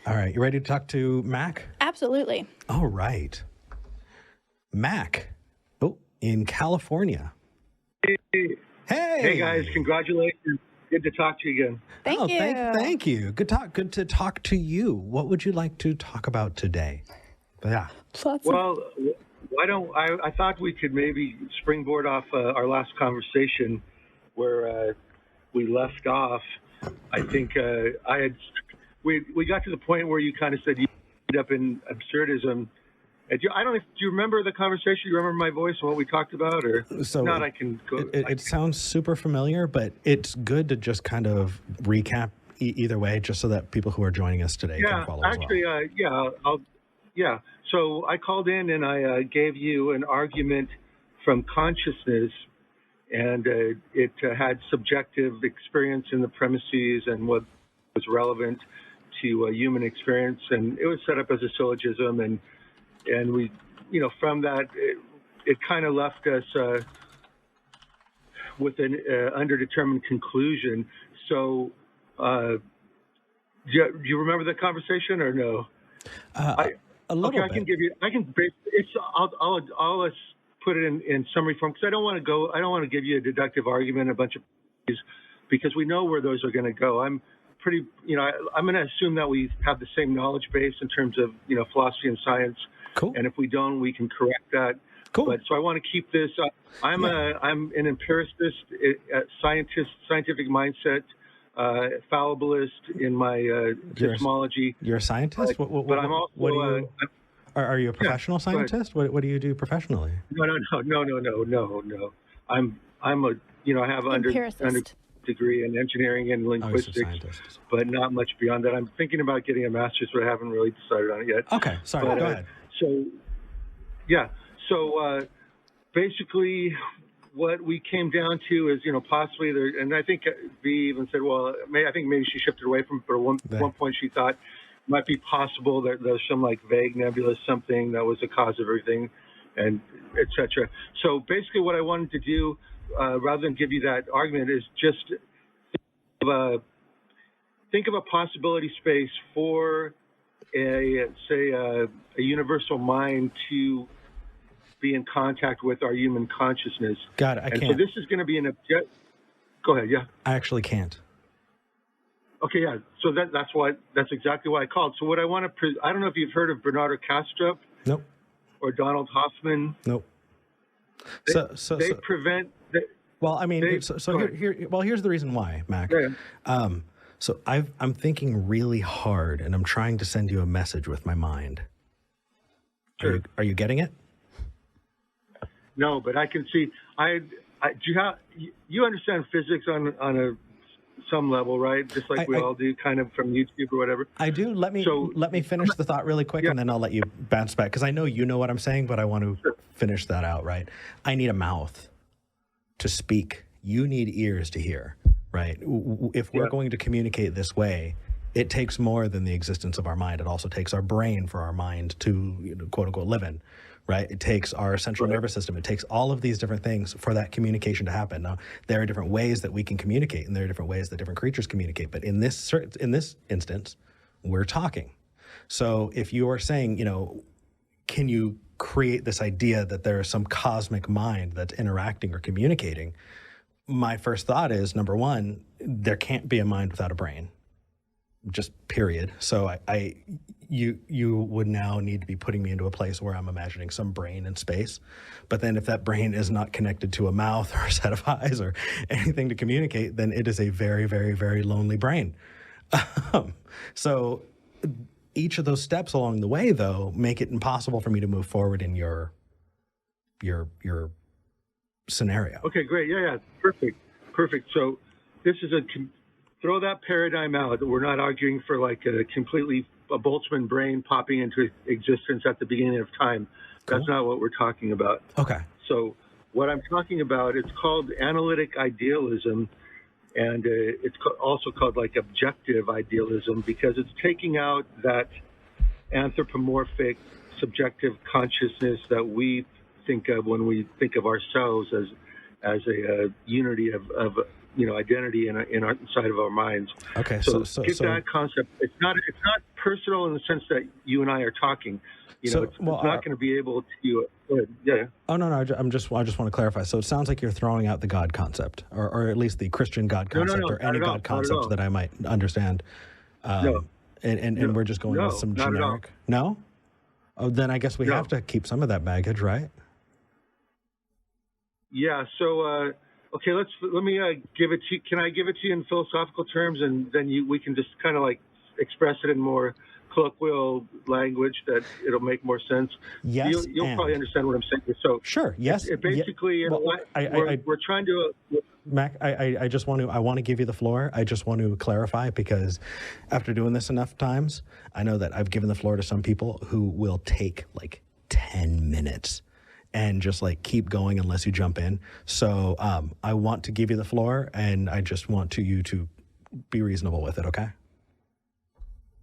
All right, you ready to talk to Mac? Absolutely. All right. Mac, in California. Hey. Hey, guys, congratulations. Good to talk to you again. Thank you. Thank you. Good to talk to you. What would you like to talk about today? Yeah. Well, why don't I thought we could maybe springboard off our last conversation where we left off. I think we got to the point where you kind of said you ended up in absurdism. I don't know. Do you remember the conversation? Do you remember my voice and what we talked about? Or so not, I can go. It sounds super familiar, but it's good to just kind of recap either way, just so that people who are joining us today can follow actually, as well. So I called in and I gave you an argument from consciousness, and it had subjective experience in the premises and what was relevant to human experience, and it was set up as a syllogism, and we, from that, it kind of left us with an underdetermined conclusion. So, do you remember the conversation or no? A little bit. I can give you. I'll put it in summary form, because I don't want to give you a deductive argument, a bunch of things, because we know where those are going to go. I'm pretty, I'm going to assume that we have the same knowledge base in terms of, philosophy and science. Cool. And if we don't, we can correct that. Cool. But so I want to keep this. I'm an empiricist, scientific mindset, fallibilist in my epistemology. You're a scientist? But I'm also. Are you a professional scientist? What do you do professionally? No. I'm a I have under degree in engineering and linguistics, but not much beyond that. I'm thinking about getting a master's, but I haven't really decided on it yet. Okay, sorry. Go ahead. So basically, what we came down to is, possibly there, and I think V even said, well, I think maybe she shifted away from it, but at one point she thought it might be possible that there's some like vague nebulous something that was the cause of everything, and et cetera. So basically what I wanted to do, rather than give you that argument, is just think of a possibility space for a universal mind to be in contact with our human consciousness. God, I can't. So this is going to be an object. Go ahead. Yeah. I actually can't. Okay. Yeah. So that's exactly why I called. So what I want to, I don't know if you've heard of Bernardo Kastrup. Nope. Or Donald Hoffman. Nope. They prevent. Well, I mean, here's the reason why, Mac. Yeah. So I'm thinking really hard, and I'm trying to send you a message with my mind. Sure. Are you getting it? No, but I can see. You understand physics on some level, right? Just like we all do, kind of from YouTube or whatever. I do. Let me finish the thought really quick, and then I'll let you bounce back, because I know you know what I'm saying, but I want to finish that out. Right? I need a mouth to speak. You need ears to hear. Right? If we're going to communicate this way, it takes more than the existence of our mind. It also takes our brain for our mind to, quote unquote, live in. Right? It takes our central nervous system. It takes all of these different things for that communication to happen. Now, there are different ways that we can communicate, and there are different ways that different creatures communicate. But in this instance, we're talking. So if you are saying, can you create this idea that there is some cosmic mind that's interacting or communicating? My first thought is, number one, there can't be a mind without a brain. Just period. So you would now need to be putting me into a place where I'm imagining some brain in space. But then if that brain is not connected to a mouth or a set of eyes or anything to communicate, then it is a very, very, very lonely brain. So each of those steps along the way, though, make it impossible for me to move forward in your scenario. Okay, great. Yeah. Perfect. So this is throw that paradigm out. We're not arguing for like a Boltzmann brain popping into existence at the beginning of time. Cool. That's not what we're talking about. Okay. So what I'm talking about, it's called analytic idealism, and it's also called like objective idealism, because it's taking out that anthropomorphic subjective consciousness that we think of when we think of ourselves as a unity of identity inside of our minds. Okay, so that concept. It's not personal in the sense that you and I are talking. It's not going to be able to. Yeah. Oh no, I just want to clarify. So it sounds like you're throwing out the God concept, or at least the Christian God concept, or any God concept that I might understand. And we're just going with some generic. No. Oh, then I guess we have to keep some of that baggage, right? Yeah. So, okay, let me give it to you. Can I give it to you in philosophical terms, and then we can just kind of like express it in more colloquial language that it'll make more sense. Yes, you'll probably understand what I'm saying. So sure. Yes. Basically, we're trying to. Mac, I want to give you the floor. I just want to clarify, because after doing this enough times, I know that I've given the floor to some people who will take like 10 minutes and just like keep going unless you jump in. So I want to give you the floor, and I just want you to be reasonable with it. Okay.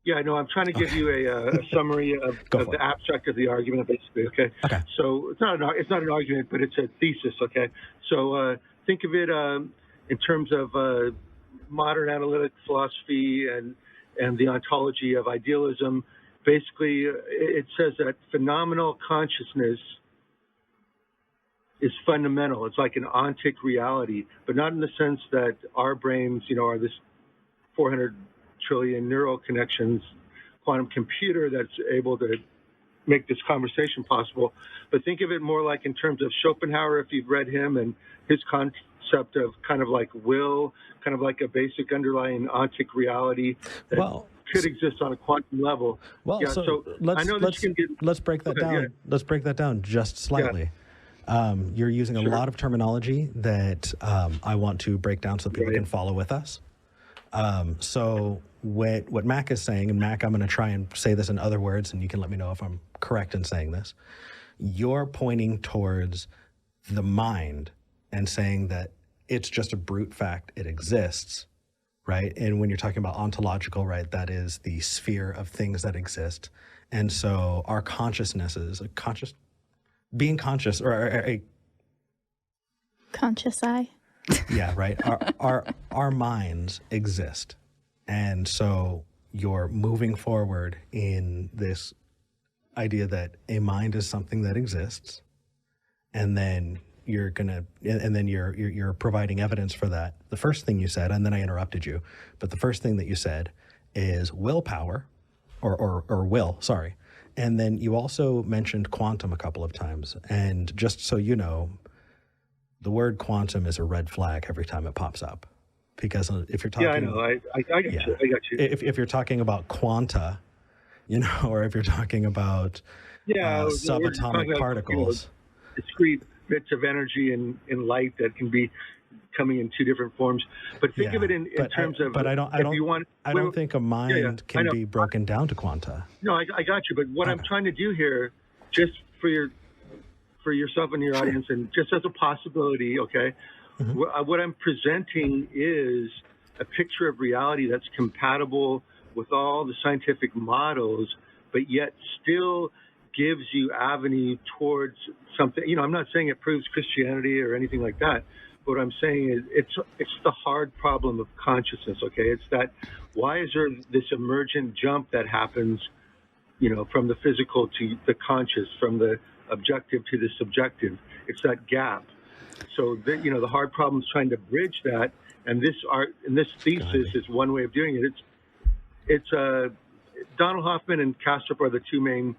Yeah, no, I'm trying to give you a summary of the abstract of the argument, basically. Okay. So it's not an argument, but it's a thesis. Okay. So think of it in terms of modern analytic philosophy and the ontology of idealism. Basically, it says that phenomenal consciousness is fundamental. It's like an ontic reality, but not in the sense that our brains, are this 400 trillion neural connections quantum computer that's able to make this conversation possible. But think of it more like in terms of Schopenhauer, if you've read him, and his concept of kind of like will, kind of like a basic underlying ontic reality that could exist on a quantum level. Well, yeah, so let's break that down. Yeah. Let's break that down just slightly. Yeah. You're using a lot of terminology that I want to break down so people can follow with us. So what Mac is saying, and Mac, I'm going to try and say this in other words, and you can let me know if I'm correct in saying this. You're pointing towards the mind and saying that it's just a brute fact, it exists, right? And when you're talking about ontological, right, that is the sphere of things that exist. And so our consciousnesses, being conscious, or a conscious eye. Yeah, right. Our minds exist. And so you're moving forward in this idea that a mind is something that exists, and then you're providing evidence for that. The first thing you said, and then I interrupted you, but the first thing that you said is willpower, or will, sorry. And then you also mentioned quantum a couple of times. And just so you know, the word quantum is a red flag every time it pops up, because if you're talking, I know, I got you. If you're talking about quanta, or if you're talking about subatomic particles, discrete bits of energy in light that can be coming in two different forms. But think of it in terms of. But I don't think a mind can be broken down to quanta. No, I got you. But what I'm trying to do here, just for yourself and your audience, and just as a possibility, okay, what I'm presenting is a picture of reality that's compatible with all the scientific models, but yet still gives you avenue towards something. I'm not saying it proves Christianity or anything like that. But what I'm saying is it's the hard problem of consciousness, okay? It's that, why is there this emergent jump that happens, from the physical to the conscious, from the objective to the subjective? It's that gap. So the hard problem is trying to bridge that, and this thesis is one way of doing it. It's Donald Hoffman and Kastrup are the two main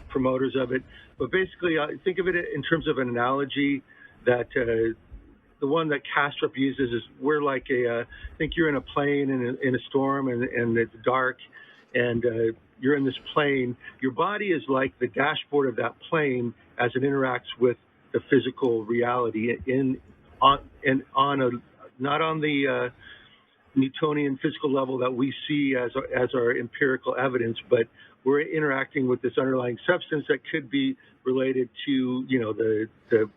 promoters of it. But basically, think of it in terms of an analogy that the one that Kastrup uses is we're like think you're in a plane in a storm and it's dark, and you're in this plane. Your body is like the dashboard of that plane as it interacts with the physical reality not on the Newtonian physical level that we see as our empirical evidence, but we're interacting with this underlying substance that could be related to the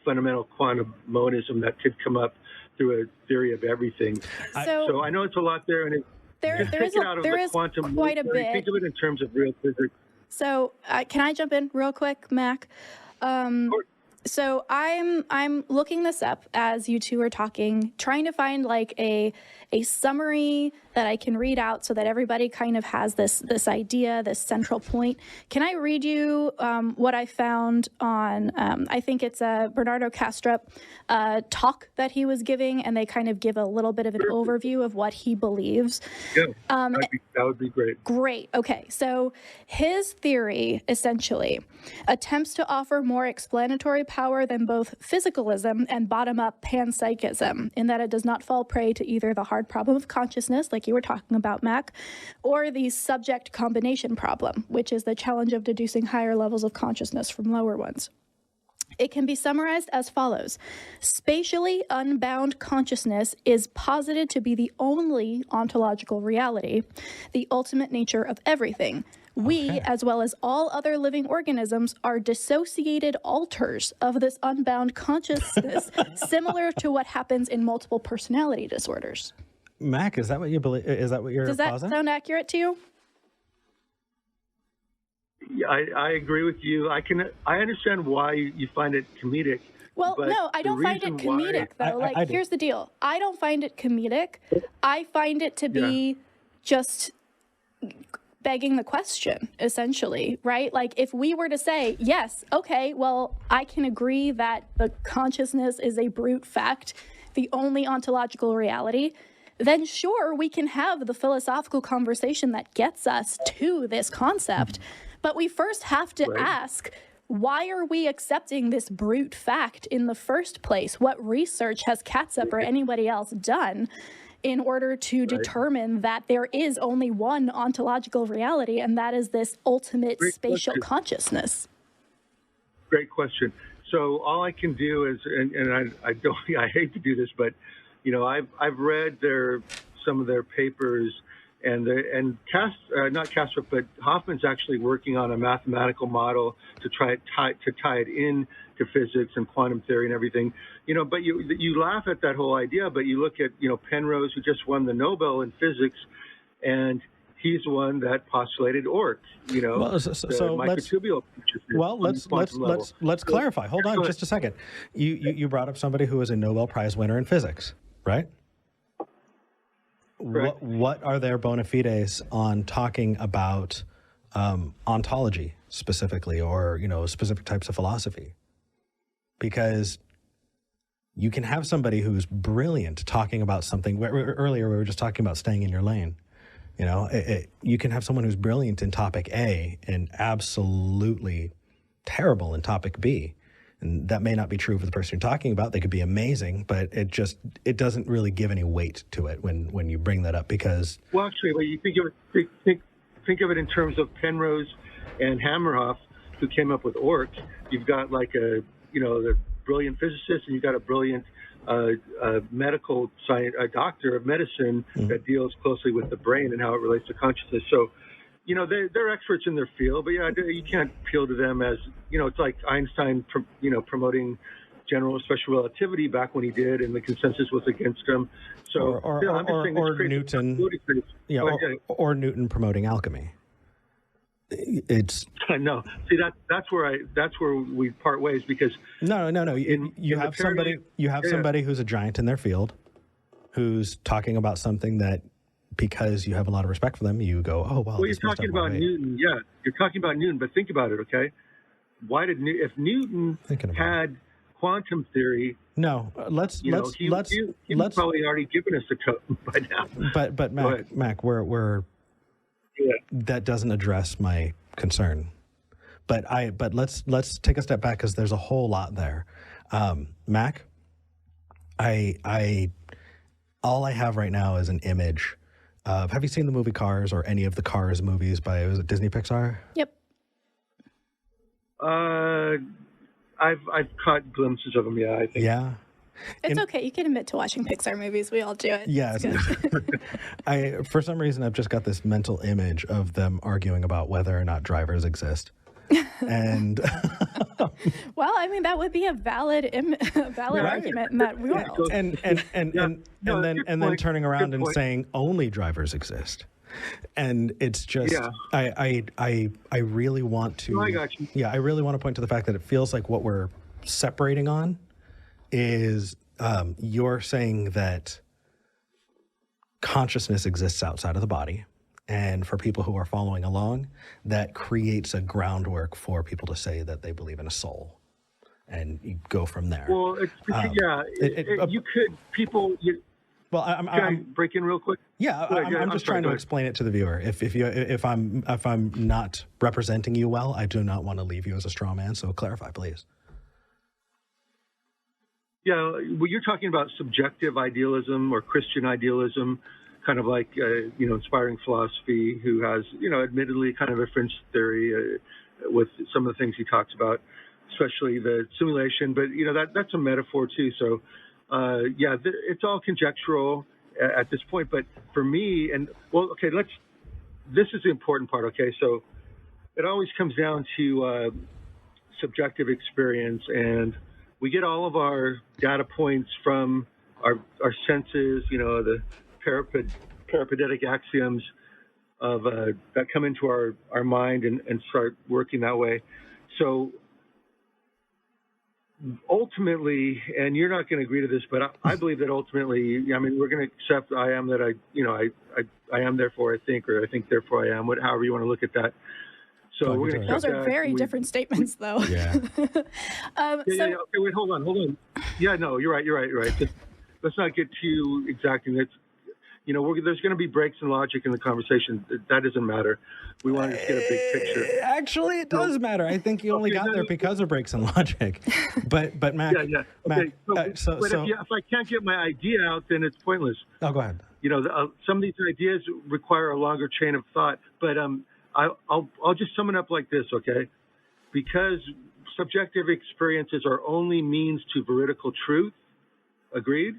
fundamental quantum monism that could come up through a theory of everything. So I know it's a lot there, and there is quite a bit. Think of it in terms of real physics. So can I jump in real quick, Mac? So I'm looking this up as you two are talking, trying to find like a summary that I can read out so that everybody kind of has this idea, this central point. Can I read you what I found on, I think it's a Bernardo Kastrup talk that he was giving, and they kind of give a little bit of an overview of what he believes. Yeah, that would be great. Great. Okay. So his theory essentially attempts to offer more explanatory power than both physicalism and bottom-up panpsychism, in that it does not fall prey to either the hard problem of consciousness, like you were talking about, Mac, or the subject combination problem, which is the challenge of deducing higher levels of consciousness from lower ones. It can be summarized as follows. Spatially unbound consciousness is posited to be the only ontological reality, the ultimate nature of everything. We, as well as all other living organisms, are dissociated alters of this unbound consciousness, similar to what happens in multiple personality disorders. Mac, is that what you believe? Is that what you're Does that positing? sound accurate to you? Yeah, I agree with you. I understand why you find it comedic. Well, no, I don't find it comedic, though. I do. Here's the deal. I don't find it comedic. I find it to be just begging the question, essentially, right? Like, if we were to say, yes, okay, well, I can agree that the consciousness is a brute fact, the only ontological reality, then sure, we can have the philosophical conversation that gets us to this concept. But we first have to ask, why are we accepting this brute fact in the first place? What research has Ketchup or anybody else done in order to determine that there is only one ontological reality, and that is this ultimate spatial consciousness? Great question. So all I can do is, and I don't, I hate to do this, but you know, I've read some of their papers, and not Kastrup, but Hoffman's actually working on a mathematical model to try to tie it in to physics and quantum theory and everything. You know, but you laugh at that whole idea, but you look at, you know, Penrose, who just won the Nobel in physics, and he's the one that postulated ORC, you know, well, so microtubule. Let's clarify. Hold on just a second. You brought up somebody who was a Nobel Prize winner in physics, right? What are their bona fides on talking about ontology specifically, or, you know, specific types of philosophy? Because you can have somebody who's brilliant talking about something. Earlier we were just talking about staying in your lane. You know, you can have someone who's brilliant in topic A and absolutely terrible in topic B. And that may not be true for the person you're talking about. They could be amazing, but it doesn't really give any weight to it when you bring that up, because... Well, actually, when you think of it in terms of Penrose and Hammerhoff, who came up with ORC, you've got like the brilliant physicist, and you've got a brilliant medical science, a doctor of medicine that deals closely with the brain and how it relates to consciousness. So, you know, they're experts in their field, but yeah, you can't appeal to them as, you know, it's like Einstein, promoting general special relativity back when he did, and the consensus was against him. So, or Newton, or Newton promoting alchemy. It's no. See, that's where we part ways, because no. You have somebody who's a giant in their field, who's talking about something that, because you have a lot of respect for them, you go, oh, well, you're talking about Newton. Yeah, you're talking about Newton, but think about it, okay? If Newton had quantum theory, he probably already given us a totem by now. But Mac, that doesn't address my concern. But let's take a step back, because there's a whole lot there. Mac, all I have right now is an image. Have you seen the movie Cars, or any of the Cars movies by, was it Disney Pixar? Yep. I've caught glimpses of them. Yeah, I think. Yeah. It's okay. You can admit to watching Pixar movies. We all do it. Yeah. For some reason, I've just got this mental image of them arguing about whether or not drivers exist. And well, I mean, that would be a valid argument in that world. And then turning around and saying only drivers exist. And it's just, I really want to. I got you. Yeah, I really want to point to the fact that it feels like what we're separating on is you're saying that consciousness exists outside of the body. And for people who are following along, that creates a groundwork for people to say that they believe in a soul. And you go from there. Well, you could, people... Well, Can I break in real quick? Yeah, I'm just trying to explain it to the viewer. If I'm not representing you well, I do not want to leave you as a straw man. So clarify, please. Yeah, well, you're talking about subjective idealism or Christian idealism, kind of like inspiring philosophy, who has admittedly kind of a fringe theory with some of the things he talks about, especially the simulation. But that's a metaphor too. So. It's all conjectural at this point, but for me, this is the important part, okay? So it always comes down to subjective experience, and we get all of our data points from our senses, the peripatetic axioms of that come into our mind and start working that way. So ultimately, and you're not going to agree to this, but I believe that ultimately, we're going to accept I am that I am, therefore I think, or I think, therefore I am, however you want to look at that. So we're going to those are very different statements, though. Yeah. Okay, wait, hold on. Yeah, no, you're right. Let's not get too exacting. There's going to be breaks in logic in the conversation. That doesn't matter. We want to just get a big picture. Actually, it does matter. I think you only got there because of breaks in logic. But Mac, yeah. Okay. Mac, if I can't get my idea out, then it's pointless. Oh, go ahead. Some of these ideas require a longer chain of thought. But I'll just sum it up like this, okay? Because subjective experiences are only means to veridical truth. Agreed?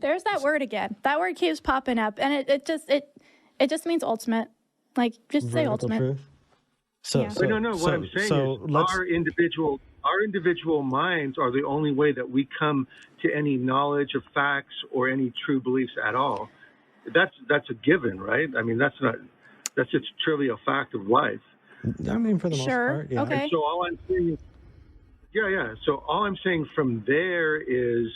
There's that word again. That word keeps popping up, and it just means ultimate. Like, just say ultimate. Truth? What I'm saying is our individual minds are the only way that we come to any knowledge of facts or any true beliefs at all. That's a given, right? That's just truly a fact of life. For the most part, yeah. Okay. And so all I'm saying, So all I'm saying from there is,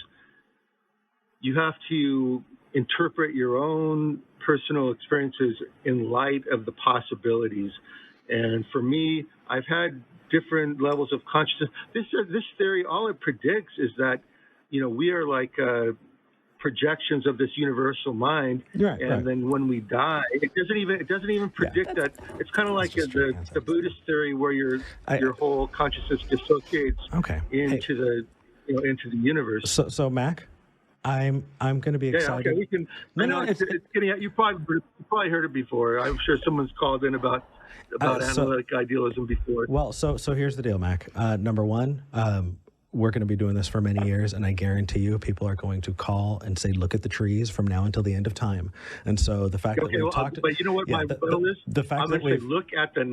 you have to interpret your own personal experiences in light of the possibilities. And for me, I've had different levels of consciousness. This theory, all it predicts is that, we are like projections of this universal mind. Right. Then when we die, it doesn't even predict that. It's kind of like the Buddhist theory where your whole consciousness dissociates into the universe. So Mac, I'm going to be excited. Yeah, okay, we can. It's getting. You probably heard it before. I'm sure someone's called in about analytic idealism before. Well, so here's the deal, Mac. Number one, we're going to be doing this for many years, and I guarantee you, people are going to call and say, "Look at the trees from now until the end of time." And so the fact that we've talked, but you know what, my rebuttal is? The fact I'm that going to say, look at the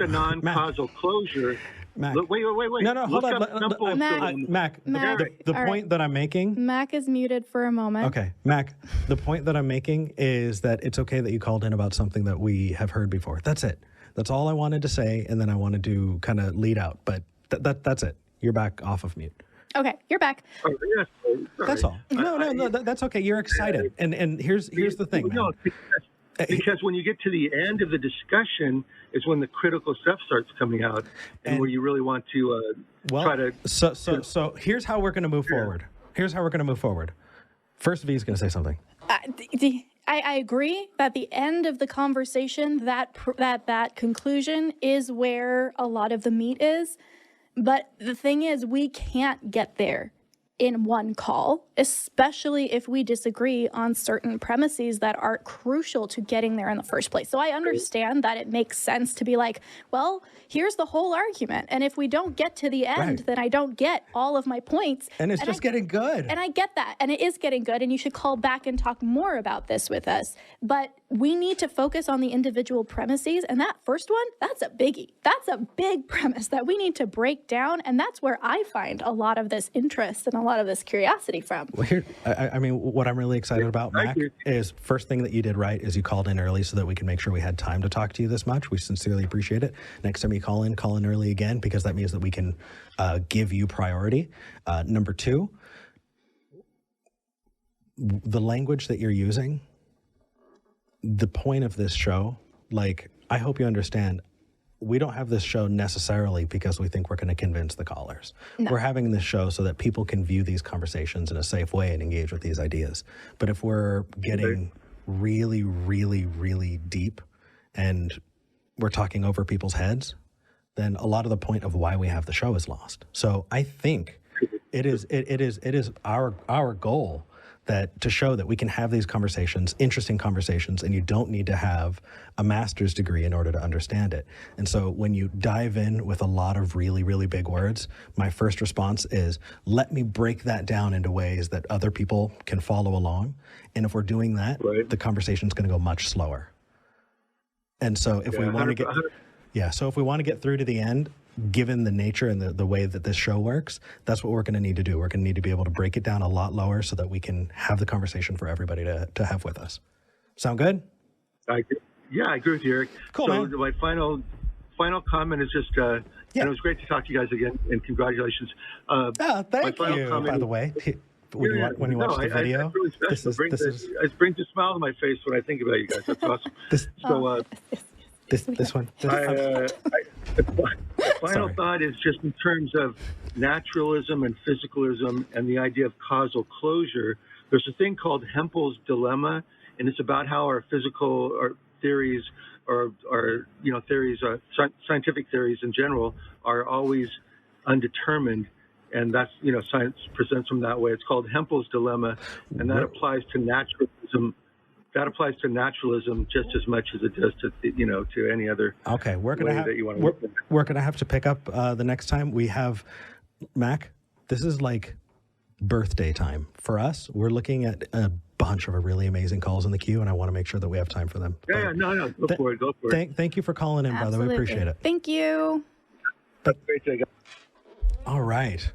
non-causal closure. Mac. Wait. No, hold on. Mac, the point that I'm making... Mac is muted for a moment. Okay, Mac, the point that I'm making is that it's okay that you called in about something that we have heard before. That's it. That's all I wanted to say, and then I wanted to kind of lead out, but that's it. You're back off of mute. Okay, you're back. Oh, yes, that's all. No, that's okay. You're excited. And here's the thing, man. Because when you get to the end of the discussion is when the critical stuff starts coming out, and where you really want to try to. So here's how we're going to move forward. First, V is going to say something. I agree that the end of the conversation, that conclusion is where a lot of the meat is. But the thing is, we can't get there in one call, especially if we disagree on certain premises that are crucial to getting there in the first place. So I understand that it makes sense to be like, well, here's the whole argument. And if we don't get to the end, then I don't get all of my points. And it's just getting good. And I get that. And it is getting good. And you should call back and talk more about this with us. But we need to focus on the individual premises. And that first one, that's a biggie. That's a big premise that we need to break down. And that's where I find a lot of this interest and a lot of this curiosity from. Well, here, I mean, what I'm really excited about, Mac, is first thing that you did right is you called in early so that we can make sure we had time to talk to you this much. We sincerely appreciate it. Next time you call in early again, because that means that we can give you priority. Number two, the language that you're using, the point of this show, like, I hope you understand, we don't have this show necessarily because we think we're going to convince the callers. No. We're having this show so that people can view these conversations in a safe way and engage with these ideas. But if we're getting really, really, really deep and we're talking over people's heads, then a lot of the point of why we have the show is lost. So I think it is our goal that to show that we can have these conversations, interesting conversations, and you don't need to have a master's degree in order to understand it. And so when you dive in with a lot of really, really big words, my first response is, let me break that down into ways that other people can follow along. And if we're doing that, the conversation's going to go much slower. And so if we want to get, so if we want to get through to the end, given the nature and the way that this show works, that's what we're going to need to do. We're going to need to be able to break it down a lot lower so that we can have the conversation for everybody to have with us. Sound good? I agree with you, Eric. Cool, so man. My final comment is just, and it was great to talk to you guys again, and congratulations. Thank you, by the way. When you watch the video, it brings a smile to my face when I think about you guys. That's awesome. This one. The final thought is just in terms of naturalism and physicalism and the idea of causal closure. There's a thing called Hempel's dilemma, and it's about how our physical or theories or theories, scientific theories in general, are always undetermined. And that's, science presents them that way. It's called Hempel's dilemma, and that applies to naturalism. That applies to naturalism just as much as it does to any other. Okay, we're gonna have to pick up the next time. We have Mac. This is like birthday time for us. We're looking at a bunch of really amazing calls in the queue, and I want to make sure that we have time for them. Go for it. Thank you for calling in, brother. We appreciate it. Thank you. Have a great day, guys. All right.